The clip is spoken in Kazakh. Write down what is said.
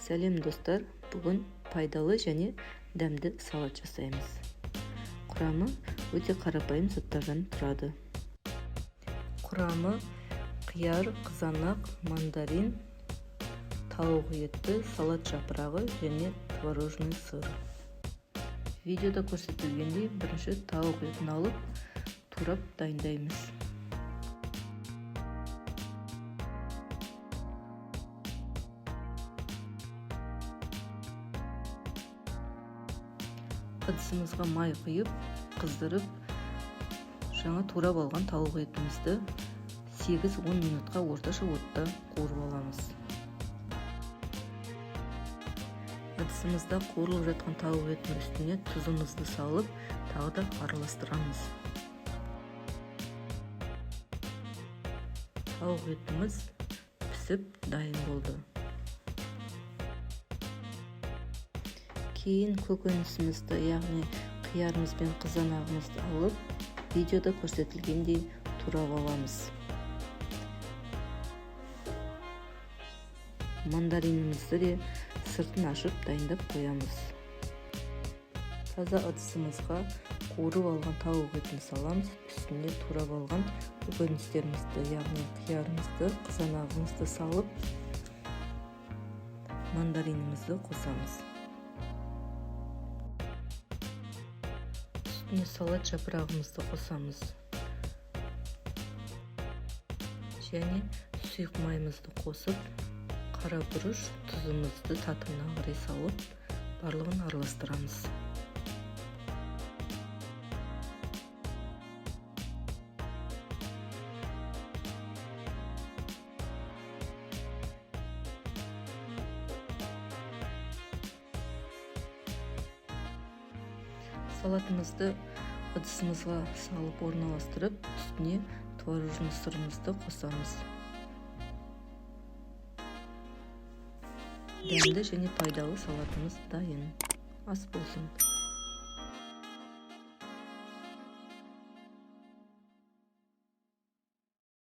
Сәлем достар, бүгін пайдалы және дәмді салат жасаймыз. Құрамы өте қарапайым заттардан тұрады. Құрамы қияр, қызанақ, мандарин, тауық еті, салат жапырағы және творожный сыр. Видеода көрсетілгендей бірінші тауық етін алып, турап дайындаймыз. Ыдысымызға май құйып, қыздырып, жаңа турап алған тауық етімізді 8-10 минутқа орташа отта қуырып аламыз. Ыдысымызда қуырылып жатқан тауық етінің үстіне тұзымызды салып, тағы да араластырамыз. Тауық етіміз пісіп дайын болды. Кейін көкөнісімізді, яғни қиярымыз бен қызанағымызды алып, видеода көрсетілгендей турап аламыз. Мандаринімізді де сыртын ашып дайындап қоямыз. Таза ыдысымызға қуырып алған тауық етін саламыз, үстіне турап алған көкөністерімізді, яғни қиярымызды, қызанағымызды салып, мандаринімізді қосамыз. Үстіне салат жапырағымызды қосамыз. Және сұйық майымызды қосып, қара бұрыш, тұзымызды татымына қарай салып, барлығын араластырамыз. Салатымызды ыдысымызға салып орналастырып, үстіне творожный сырымызды қосамыз. Дәмді және пайдалы салатымыз дайын. Ас болсын.